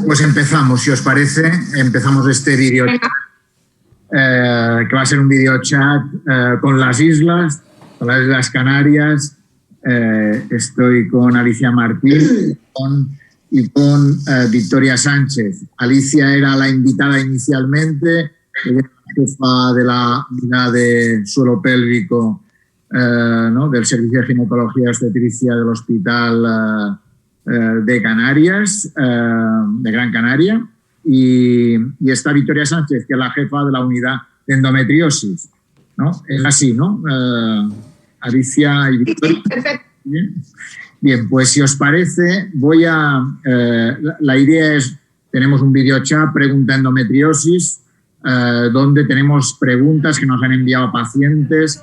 Pues empezamos, si os parece, empezamos este vídeo que va a ser un video chat con las Islas Canarias. Estoy con Alicia Martín y con Victoria Sánchez. Alicia era la invitada inicialmente, ella era la jefa de la unidad de suelo pélvico ¿no? del Servicio de Ginecología y Obstetricia del Hospital de Canarias, de Gran Canaria, y está Victoria Sánchez, que es la jefa de la unidad de endometriosis, ¿no? Es así, ¿no? Alicia y Victoria. Sí, perfecto. Bien, pues si os parece, la idea es, tenemos un video chat, pregunta endometriosis, donde tenemos preguntas que nos han enviado pacientes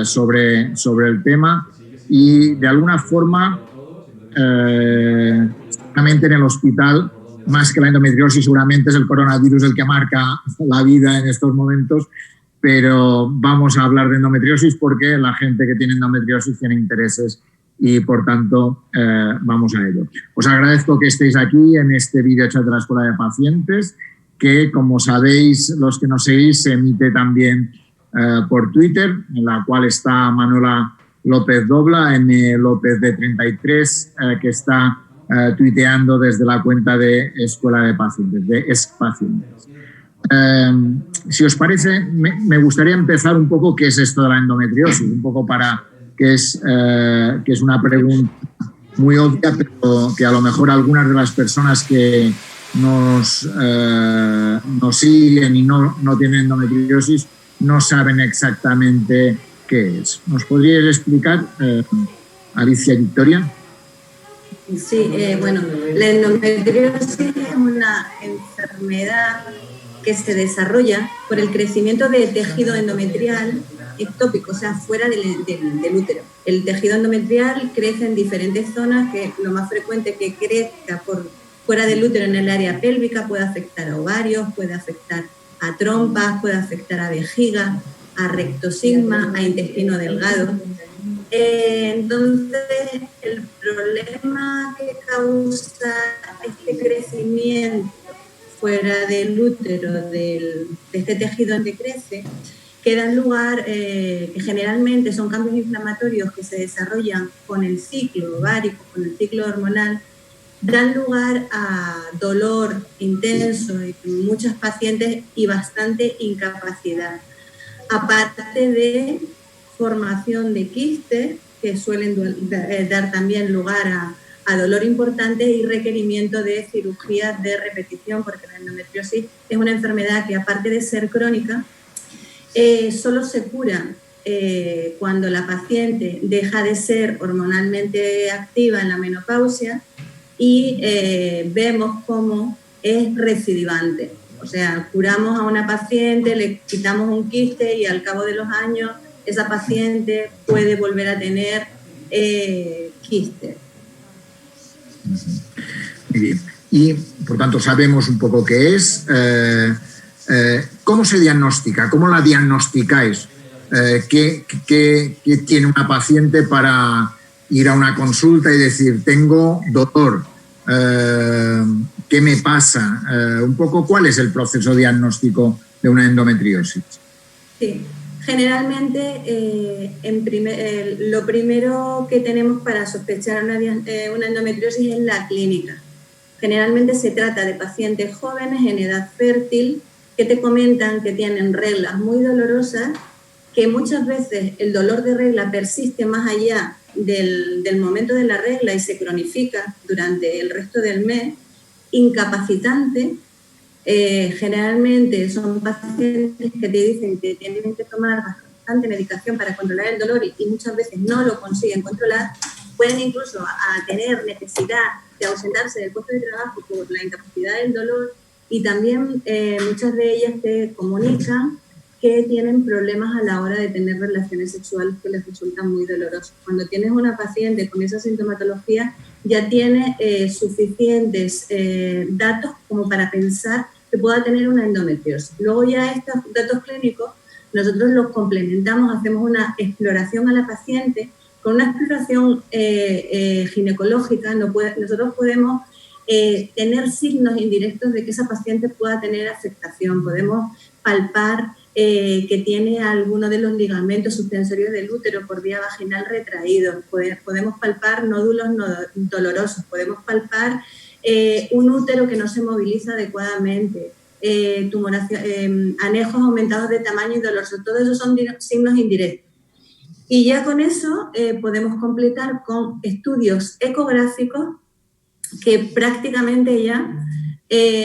sobre el tema, y de alguna forma, seguramente en el hospital, más que la endometriosis, seguramente es el coronavirus el que marca la vida en estos momentos, pero vamos a hablar de endometriosis porque la gente que tiene endometriosis tiene intereses y, por tanto, vamos a ello. Os agradezco que estéis aquí en este video chat de la Escuela de Pacientes, que, como sabéis, los que nos seguís, se emite también por Twitter, en la cual está Manuela López Dobla, M. López de 33, que está tuiteando desde la cuenta de Escuela de Pacientes, de ESC-Pacientes. Si os parece, me gustaría empezar un poco qué es esto de la endometriosis, un poco que es una pregunta muy obvia, pero que a lo mejor algunas de las personas que nos siguen y no tienen endometriosis no saben exactamente qué es. ¿Nos podríais explicar, Alicia y Victoria? Sí, bueno, la endometriosis es una enfermedad que se desarrolla por el crecimiento de tejido endometrial ectópico, o sea, fuera del útero. El tejido endometrial crece en diferentes zonas, que lo más frecuente que crezca por fuera del útero en el área pélvica puede afectar a ovarios, puede afectar a trompas, puede afectar a vejiga, a rectosigma, a intestino delgado. Entonces, el problema que causa este crecimiento fuera del útero, de este tejido donde crece, que dan lugar, que generalmente son cambios inflamatorios que se desarrollan con el ciclo ovárico, con el ciclo hormonal, dan lugar a dolor intenso en muchas pacientes y bastante incapacidad. Aparte de formación de quistes, que suelen dar también lugar a dolor importante y requerimiento de cirugías de repetición, porque la endometriosis es una enfermedad que, aparte de ser crónica, solo se cura cuando la paciente deja de ser hormonalmente activa en la menopausia y vemos cómo es recidivante. O sea, curamos a una paciente, le quitamos un quiste y al cabo de los años esa paciente puede volver a tener quiste. Muy bien. Y, por tanto, sabemos un poco qué es. ¿Cómo se diagnostica? ¿Cómo la diagnosticáis? ¿Qué tiene una paciente para ir a una consulta y decir, tengo dolor? ¿Qué me pasa? Un poco, ¿cuál es el proceso diagnóstico de una endometriosis? Sí. Generalmente, lo primero que tenemos para sospechar una endometriosis es la clínica. Generalmente se trata de pacientes jóvenes en edad fértil que te comentan que tienen reglas muy dolorosas, que muchas veces el dolor de regla persiste más allá del momento de la regla y se cronifica durante el resto del mes, incapacitante. Generalmente son pacientes que te dicen que tienen que tomar bastante medicación para controlar el dolor y muchas veces no lo consiguen controlar. Pueden incluso tener necesidad de ausentarse del puesto de trabajo por la incapacidad del dolor, y también muchas de ellas te comunican que tienen problemas a la hora de tener relaciones sexuales que les resultan muy dolorosas. Cuando tienes una paciente con esa sintomatología, ya tiene suficientes datos como para pensar que pueda tener una endometriosis. Luego ya estos datos clínicos nosotros los complementamos, hacemos una exploración a la paciente. Con una exploración ginecológica nosotros podemos tener signos indirectos de que esa paciente pueda tener afectación. Podemos palpar que tiene alguno de los ligamentos suspensorios del útero por vía vaginal retraídos. Podemos palpar nódulos dolorosos. Podemos palpar un útero que no se moviliza adecuadamente. Anejos aumentados de tamaño y dolor. Todos esos son signos indirectos. Y ya con eso podemos completar con estudios ecográficos que prácticamente ya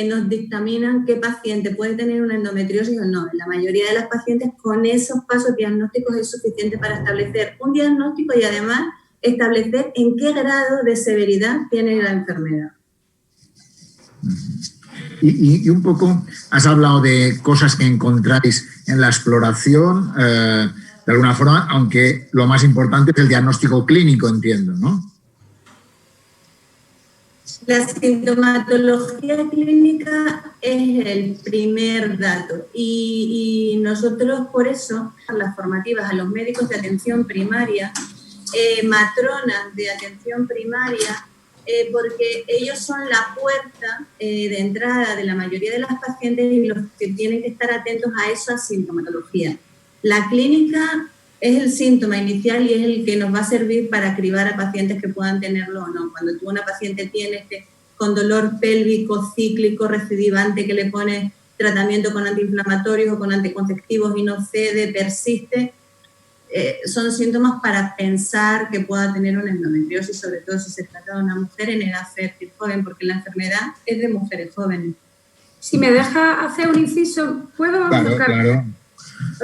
nos dictaminan qué paciente puede tener una endometriosis o no. En la mayoría de las pacientes con esos pasos diagnósticos es suficiente para establecer un diagnóstico y además establecer en qué grado de severidad tiene la enfermedad. Y un poco has hablado de cosas que encontráis en la exploración, de alguna forma, aunque lo más importante es el diagnóstico clínico, entiendo, ¿no? La sintomatología clínica es el primer dato y nosotros por eso, las formativas a los médicos de atención primaria, matronas de atención primaria, porque ellos son la puerta de entrada de la mayoría de las pacientes y los que tienen que estar atentos a esa sintomatología. La clínica es el síntoma inicial y es el que nos va a servir para cribar a pacientes que puedan tenerlo o no. Cuando tú una paciente tienes con dolor pélvico cíclico recidivante que le pones tratamiento con antiinflamatorios o con anticonceptivos y no cede, persiste, son síntomas para pensar que pueda tener una endometriosis, sobre todo si se trata de una mujer en edad fértil joven, porque la enfermedad es de mujeres jóvenes. Si me deja hacer un inciso, ¿puedo? Claro.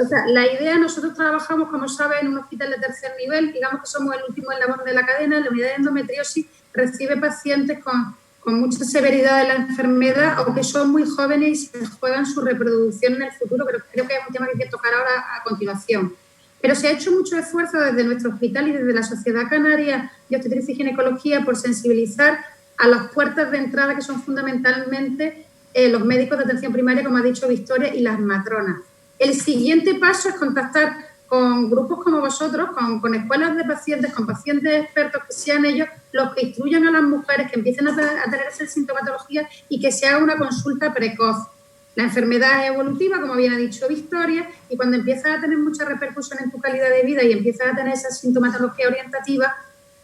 O sea, la idea, nosotros trabajamos, como saben, en un hospital de tercer nivel, digamos que somos el último eslabón de la cadena. La unidad de endometriosis recibe pacientes con mucha severidad de la enfermedad o que son muy jóvenes y se juegan su reproducción en el futuro, pero creo que es un tema que hay que tocar ahora a continuación. Pero se ha hecho mucho esfuerzo desde nuestro hospital y desde la Sociedad Canaria de Obstetricia y Ginecología por sensibilizar a las puertas de entrada que son fundamentalmente los médicos de atención primaria, como ha dicho Victoria, y las matronas. El siguiente paso es contactar con grupos como vosotros, con escuelas de pacientes, con pacientes expertos, que sean ellos los que instruyan a las mujeres, que empiecen a tener esa sintomatología y que se haga una consulta precoz. La enfermedad es evolutiva, como bien ha dicho Victoria, y cuando empiezas a tener mucha repercusión en tu calidad de vida y empiezas a tener esa sintomatología orientativa,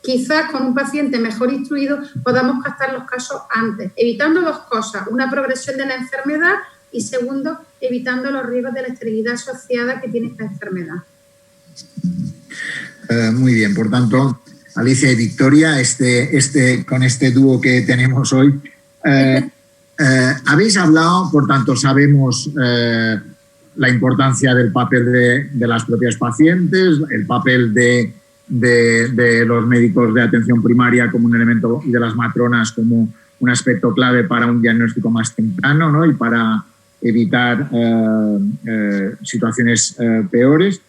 quizás con un paciente mejor instruido podamos captar los casos antes, evitando dos cosas: una progresión de la enfermedad y, segundo, evitando los riesgos de la esterilidad asociada que tiene esta enfermedad. Muy bien, por tanto, Alicia y Victoria, con este dúo que tenemos hoy, habéis hablado, por tanto, sabemos la importancia del papel de las propias pacientes, el papel de los médicos de atención primaria como un elemento y de las matronas como un aspecto clave para un diagnóstico más temprano, ¿no? Y para evitar situaciones peores.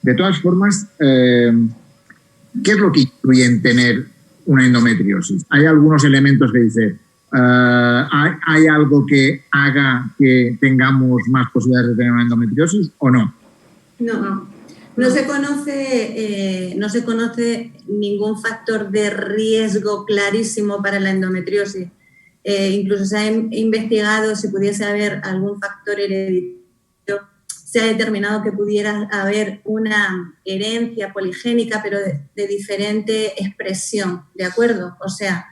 De todas formas, ¿qué es lo que influye en tener una endometriosis? ¿Hay algunos elementos que dice, hay algo que haga que tengamos más posibilidades de tener una endometriosis o no? No se conoce ningún factor de riesgo clarísimo para la endometriosis. Incluso se ha investigado si pudiese haber algún factor hereditario. Se ha determinado que pudiera haber una herencia poligénica, pero de diferente expresión, ¿de acuerdo? O sea,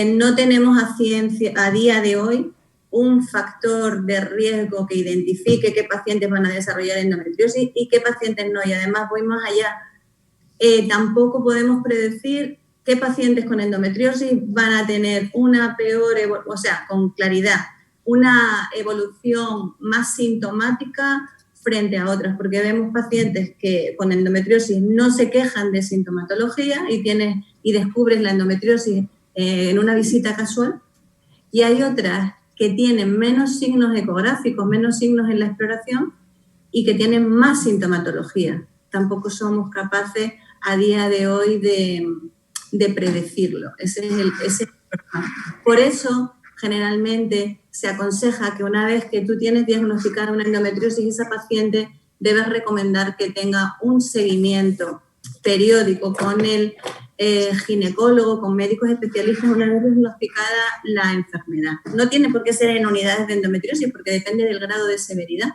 no tenemos a día de hoy un factor de riesgo que identifique qué pacientes van a desarrollar endometriosis y qué pacientes no. Y además voy más allá. Tampoco podemos predecir qué pacientes con endometriosis van a tener una peor, con claridad, una evolución más sintomática frente a otras, porque vemos pacientes que con endometriosis no se quejan de sintomatología y descubres la endometriosis en una visita casual, y hay otras que tienen menos signos ecográficos, menos signos en la exploración y que tienen más sintomatología. Tampoco somos capaces a día de hoy de predecirlo. Ese es el problema. Por eso, generalmente, se aconseja que una vez que tú tienes diagnosticada una endometriosis, esa paciente debes recomendar que tenga un seguimiento periódico con el ginecólogo, con médicos especialistas una vez diagnosticada la enfermedad. No tiene por qué ser en unidades de endometriosis porque depende del grado de severidad.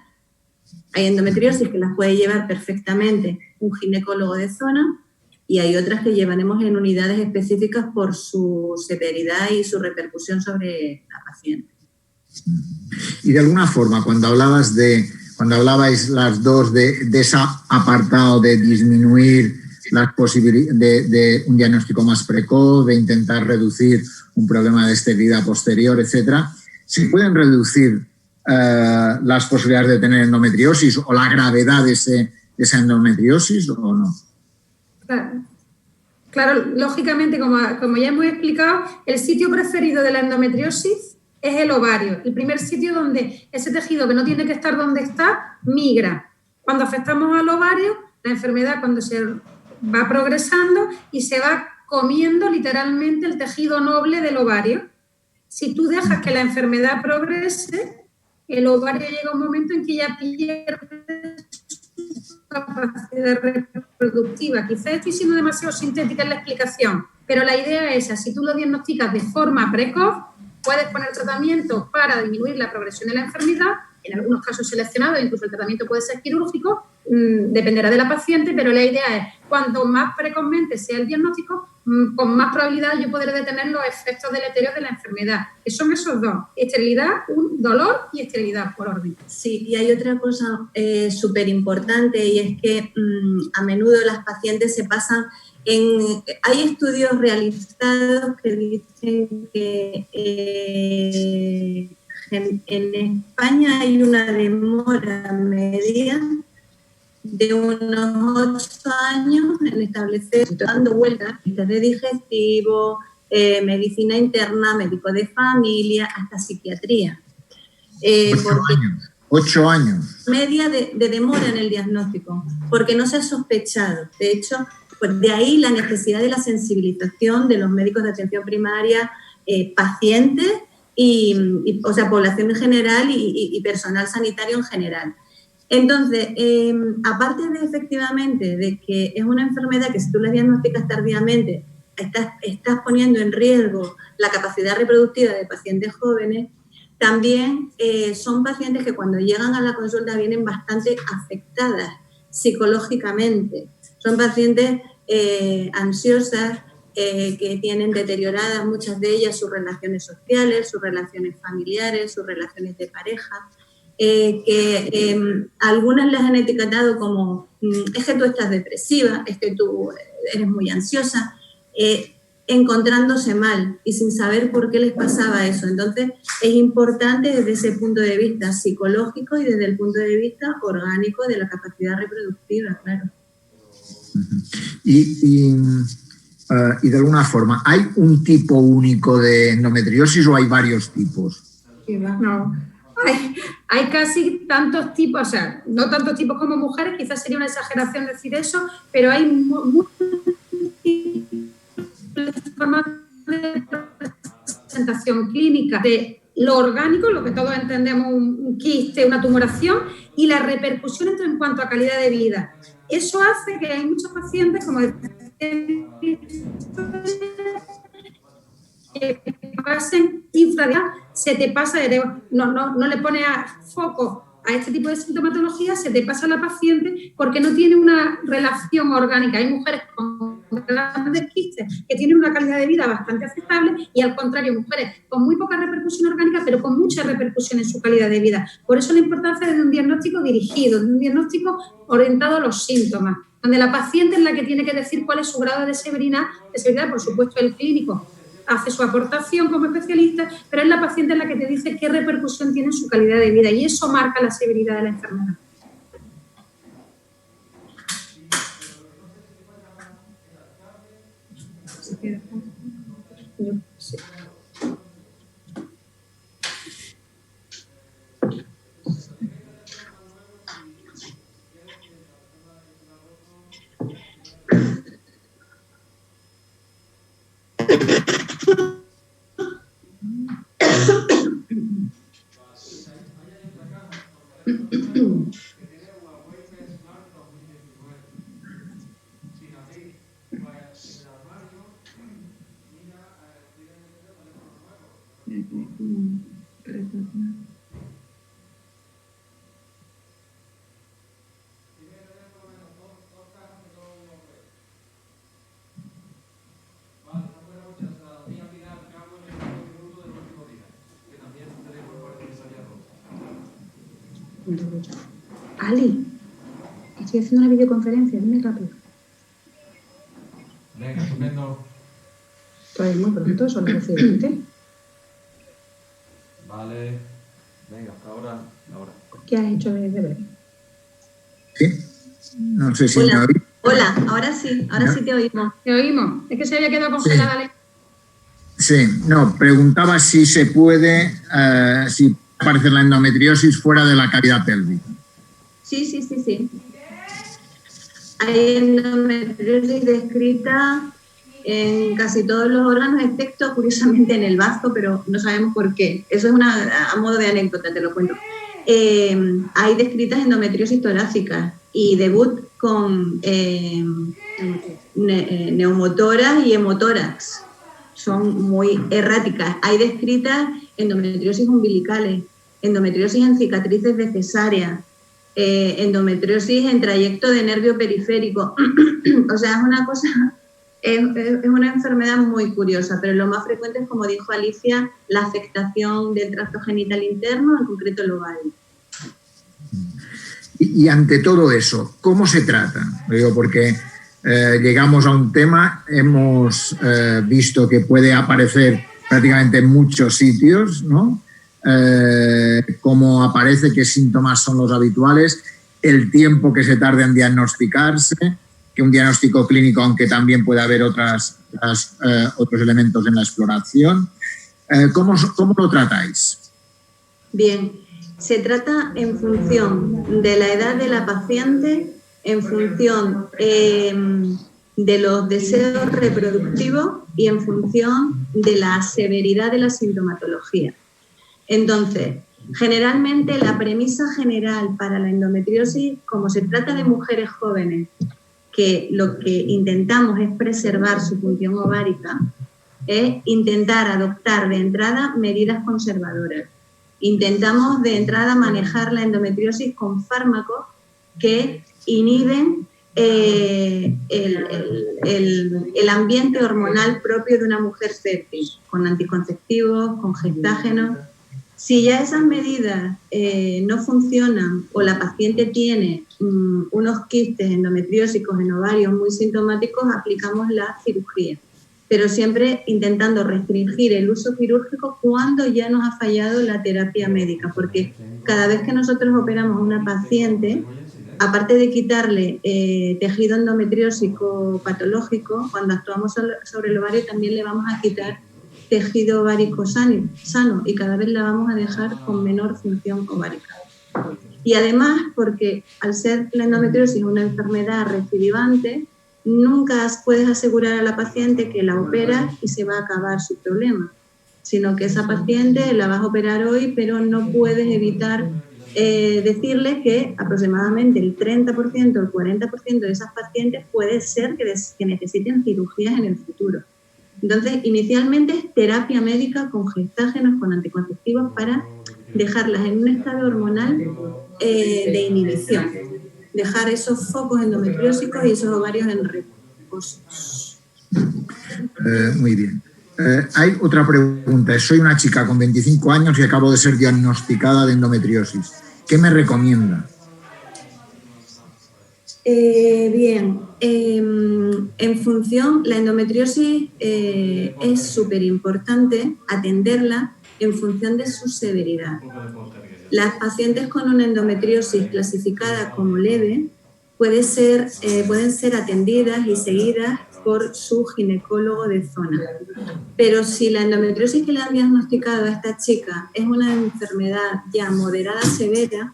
Hay endometriosis que las puede llevar perfectamente un ginecólogo de zona y hay otras que llevaremos en unidades específicas por su severidad y su repercusión sobre la paciente. Y de alguna forma, cuando hablabais las dos de ese apartado de disminuir las posibilidades de un diagnóstico más precoz, de intentar reducir un problema de esterilidad posterior, etcétera, ¿se pueden reducir las posibilidades de tener endometriosis o la gravedad de esa endometriosis o no? Claro, lógicamente, como ya hemos explicado, el sitio preferido de la endometriosis es el ovario, el primer sitio donde ese tejido que no tiene que estar donde está, migra. Cuando afectamos al ovario, la enfermedad cuando se va progresando y se va comiendo literalmente el tejido noble del ovario. Si tú dejas que la enfermedad progrese, el ovario llega un momento en que ya pierde su capacidad reproductiva. Quizás estoy siendo demasiado sintética en la explicación, pero la idea es esa. Si tú lo diagnosticas de forma precoz, puedes poner tratamiento para disminuir la progresión de la enfermedad, en algunos casos seleccionados, incluso el tratamiento puede ser quirúrgico, dependerá de la paciente, pero la idea es, cuanto más precozmente sea el diagnóstico, con más probabilidad yo podré detener los efectos deleterios de la enfermedad, que son esos dos, esterilidad, dolor y esterilidad por orden. Sí, y hay otra cosa súper importante y es que a menudo las pacientes se pasan hay estudios realizados que dicen que en España hay una demora media de unos 8 años en establecer, dando vueltas, de digestivo, medicina interna, médico de familia, hasta psiquiatría. 8 años. Media de demora en el diagnóstico, porque no se ha sospechado. De hecho, pues de ahí la necesidad de la sensibilización de los médicos de atención primaria, pacientes, o sea, población en general y personal sanitario en general. Entonces, aparte de efectivamente de que es una enfermedad que si tú la diagnosticas tardíamente estás poniendo en riesgo la capacidad reproductiva de pacientes jóvenes, también son pacientes que cuando llegan a la consulta vienen bastante afectadas psicológicamente. Son pacientes ansiosas, que tienen deterioradas muchas de ellas sus relaciones sociales, sus relaciones familiares, sus relaciones de pareja, que algunas las han etiquetado como es que tú estás depresiva, es que tú eres muy ansiosa, encontrándose mal y sin saber por qué les pasaba eso. Entonces es importante desde ese punto de vista psicológico y desde el punto de vista orgánico de la capacidad reproductiva, claro. Y de alguna forma, ¿hay un tipo único de endometriosis o hay varios tipos? No, hay casi tantos tipos, o sea, no tantos tipos como mujeres, quizás sería una exageración decir eso, pero hay muchos formas de presentación clínica de lo orgánico, lo que todos entendemos, un quiste, una tumoración, y la repercusión en cuanto a calidad de vida. Eso hace que hay muchos pacientes, como que pasen infradial, se te pasa, no le pone foco a este tipo de sintomatología, se te pasa a la paciente porque no tiene una relación orgánica. Hay mujeres con grandes quistes que tienen una calidad de vida bastante aceptable y al contrario, mujeres con muy poca repercusión orgánica pero con mucha repercusión en su calidad de vida. Por eso la importancia de un diagnóstico dirigido, de un diagnóstico orientado a los síntomas, donde la paciente es la que tiene que decir cuál es su grado de severidad, por supuesto el clínico hace su aportación como especialista, pero es la paciente la que te dice qué repercusión tiene en su calidad de vida y eso marca la severidad de la enfermedad. Sí. Ali, estoy haciendo una videoconferencia, dime rápido. Venga, estupendo. Todavía muy pronto, son las 12:20. Vale. Venga, ahora. ¿Qué has hecho de deber? Sí, no sé si Hola. me oís. Hola, ahora sí te oímos. Te oímos. Es que se había quedado congelada. Sí, no, preguntaba si se puede, si aparece la endometriosis fuera de la cavidad pélvica. Sí. Hay endometriosis descrita en casi todos los órganos, excepto curiosamente en el bazo, pero no sabemos por qué. Eso es a modo de anécdota, te lo cuento. Hay descritas endometriosis torácicas y debut con neumotórax y hemotórax. Son muy erráticas. Hay descritas endometriosis umbilicales, endometriosis en cicatrices de cesárea, endometriosis en trayecto de nervio periférico. O sea, es una cosa, es una enfermedad muy curiosa, pero lo más frecuente es, como dijo Alicia, la afectación del tracto genital interno, en concreto el ovario. Y ante todo eso, ¿cómo se trata? Digo, porque llegamos a un tema, hemos visto que puede aparecer prácticamente en muchos sitios, ¿no? Cómo aparece, qué síntomas son los habituales, el tiempo que se tarda en diagnosticarse, que un diagnóstico clínico, aunque también puede haber otros elementos en la exploración. ¿Cómo lo tratáis? Bien, se trata en función de la edad de la paciente, en función de los deseos reproductivos y en función de la severidad de la sintomatología. Entonces, generalmente la premisa general para la endometriosis, como se trata de mujeres jóvenes, que lo que intentamos es preservar su función ovárica, es intentar adoptar de entrada medidas conservadoras. Intentamos de entrada manejar la endometriosis con fármacos que inhiben el ambiente hormonal propio de una mujer fértil, con anticonceptivos, con gestágenos. Si ya esas medidas no funcionan o la paciente tiene unos quistes endometriósicos en ovarios muy sintomáticos, aplicamos la cirugía, pero siempre intentando restringir el uso quirúrgico cuando ya nos ha fallado la terapia médica, porque cada vez que nosotros operamos a una paciente, aparte de quitarle tejido endometriósico patológico, cuando actuamos sobre el ovario también le vamos a quitar tejido ovárico sano y cada vez la vamos a dejar con menor función ovárica. Y además, porque al ser la endometriosis una enfermedad recidivante, nunca puedes asegurar a la paciente que la operas y se va a acabar su problema, sino que esa paciente la vas a operar hoy, pero no puedes evitar decirle que aproximadamente el 30% o el 40% de esas pacientes puede ser que necesiten cirugías en el futuro. Entonces, inicialmente es terapia médica con gestágenos, con anticonceptivos, para dejarlas en un estado hormonal de inhibición. Dejar esos focos endometriósicos y esos ovarios en reposo. Muy bien. Hay otra pregunta. Soy una chica con 25 años y acabo de ser diagnosticada de endometriosis. ¿Qué me recomienda? Bien, en función, la endometriosis es súper importante atenderla en función de su severidad. Las pacientes con una endometriosis clasificada como leve pueden ser atendidas y seguidas por su ginecólogo de zona. Pero si la endometriosis que le han diagnosticado a esta chica es una enfermedad ya moderada severa,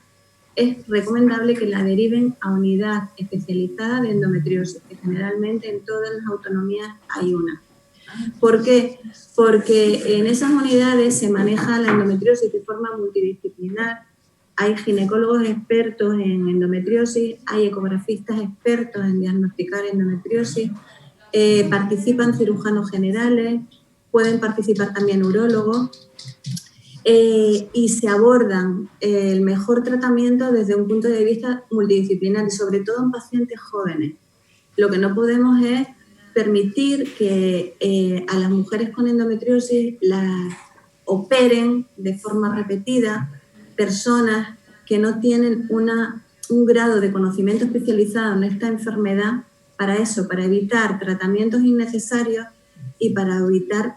es recomendable que la deriven a unidad especializada de endometriosis, que generalmente en todas las autonomías hay una. ¿Por qué? Porque en esas unidades se maneja la endometriosis de forma multidisciplinar. Hay ginecólogos expertos en endometriosis, hay ecografistas expertos en diagnosticar endometriosis, participan cirujanos generales, pueden participar también urólogos, y se abordan el mejor tratamiento desde un punto de vista multidisciplinar y sobre todo en pacientes jóvenes. Lo que no podemos es permitir que a las mujeres con endometriosis las operen de forma repetida personas que no tienen un grado de conocimiento especializado en esta enfermedad para eso, para evitar tratamientos innecesarios y para evitar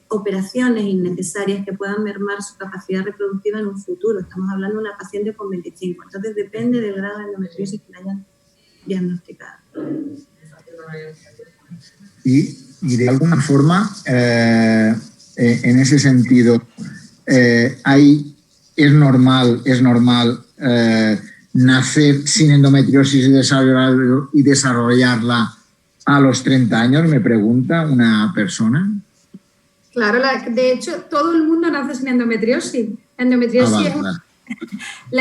operaciones innecesarias que puedan mermar su capacidad reproductiva en un futuro. Estamos hablando de una paciente con 25, entonces depende del grado de endometriosis que la hayan diagnosticado. Y de alguna forma, en ese sentido, es normal nacer sin endometriosis y desarrollarla a los 30 años, me pregunta una persona. Claro, de hecho, todo el mundo nace sin endometriosis. La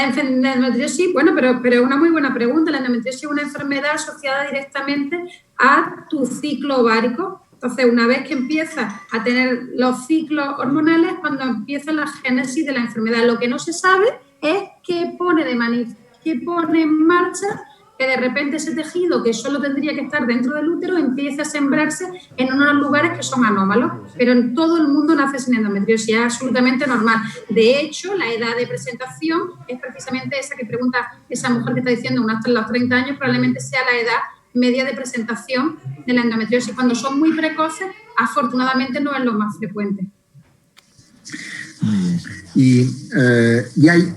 endometriosis, bueno, pero es una muy buena pregunta. La endometriosis es una enfermedad asociada directamente a tu ciclo ovárico. Entonces, una vez que empiezas a tener los ciclos hormonales, cuando empieza la génesis de la enfermedad. Lo que no se sabe es qué pone en marcha que de repente ese tejido que solo tendría que estar dentro del útero empiece a sembrarse en unos lugares que son anómalos, pero en todo el mundo nace sin endometriosis, es absolutamente normal. De hecho, la edad de presentación es precisamente esa que pregunta esa mujer que está diciendo, hasta los 30 años probablemente sea la edad media de presentación de la endometriosis. Cuando son muy precoces, afortunadamente no es lo más frecuente. ¿Y hay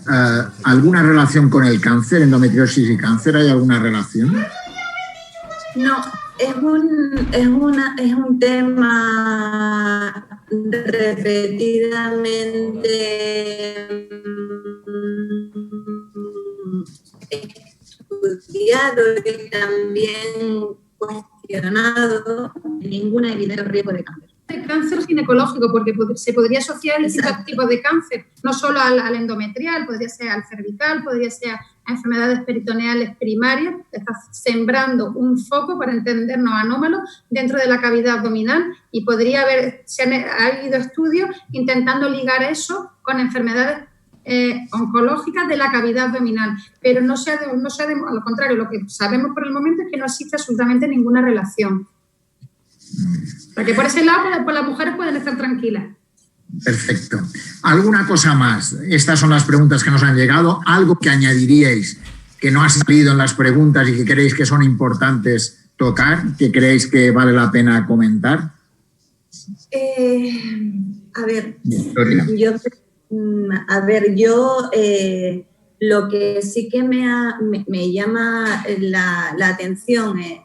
alguna relación con el cáncer, endometriosis y cáncer? ¿Hay alguna relación? No, es un tema repetidamente estudiado y también cuestionado. Ninguna evidencia de riesgo de cáncer. El cáncer ginecológico, porque se podría asociar a distintos tipos de cáncer, no solo al endometrial, podría ser al cervical, podría ser a enfermedades peritoneales primarias. Estás sembrando un foco, para entendernos, anómalo dentro de la cavidad abdominal y podría ha habido estudios intentando ligar eso con enfermedades oncológicas de la cavidad abdominal, pero no se ha a lo contrario, lo que sabemos por el momento es que no existe absolutamente ninguna relación. Para que por ese lado pues las mujeres pueden estar tranquilas. Perfecto. ¿Alguna cosa más? Estas son las preguntas que nos han llegado. ¿Algo que añadiríais que no ha salido en las preguntas y que creéis que son importantes tocar, que creéis que vale la pena comentar? Yo lo que sí que me llama la atención es,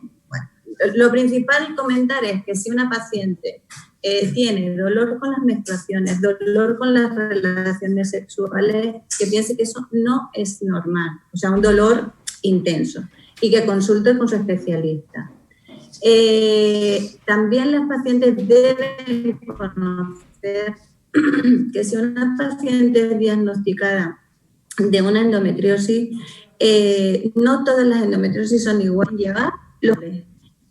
lo principal comentar es que si una paciente tiene dolor con las menstruaciones, dolor con las relaciones sexuales, que piense que eso no es normal, o sea, un dolor intenso, y que consulte con su especialista. También las pacientes deben conocer que si una paciente es diagnosticada de una endometriosis, no todas las endometriosis son iguales.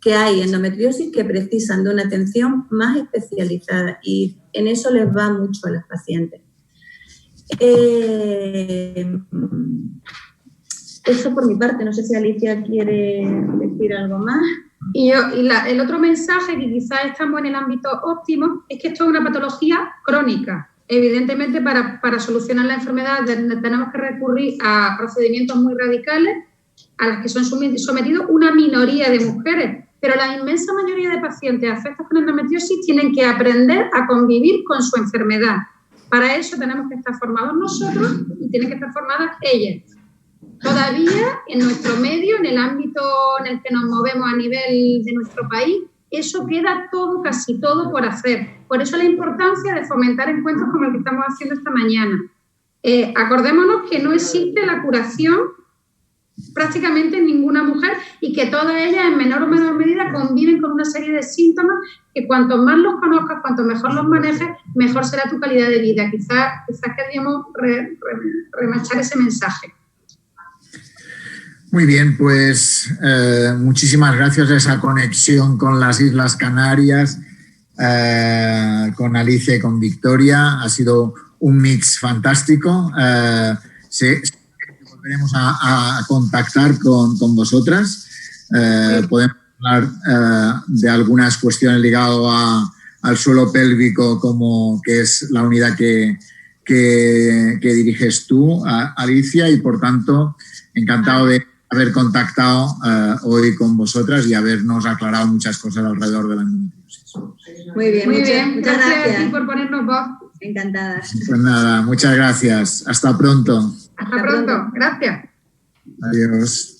Que hay endometriosis que precisan de una atención más especializada y en eso les va mucho a las pacientes. Eso por mi parte, no sé si Alicia quiere decir algo más. El otro mensaje, que quizás estamos en el ámbito óptimo, es que esto es una patología crónica. Evidentemente, para solucionar la enfermedad tenemos que recurrir a procedimientos muy radicales a los que son sometidos una minoría de mujeres, pero la inmensa mayoría de pacientes afectados con endometriosis tienen que aprender a convivir con su enfermedad. Para eso tenemos que estar formados nosotros y tienen que estar formadas ellas. Todavía en nuestro medio, en el ámbito en el que nos movemos a nivel de nuestro país, eso queda casi todo por hacer. Por eso la importancia de fomentar encuentros como el que estamos haciendo esta mañana. Acordémonos que no existe la curación prácticamente en ninguna mujer y que todas ellas en menor o menor medida conviven con una serie de síntomas que cuanto más los conozcas, cuanto mejor los manejes, mejor será tu calidad de vida. Quizás queríamos remachar ese mensaje. Muy bien, pues muchísimas gracias a esa conexión con las Islas Canarias. con Alicia y con Victoria. Ha sido un mix fantástico. Volveremos a contactar con vosotras. Podemos hablar de algunas cuestiones ligadas al suelo pélvico, como que es la unidad que diriges tú, Alicia, y por tanto encantado de haber contactado hoy con vosotras y habernos aclarado muchas cosas alrededor de la endometriosis. Muy bien, muchas gracias. A ti por ponernos voz. Encantada. Pues nada, muchas gracias. Hasta pronto. Hasta pronto. Gracias. Adiós.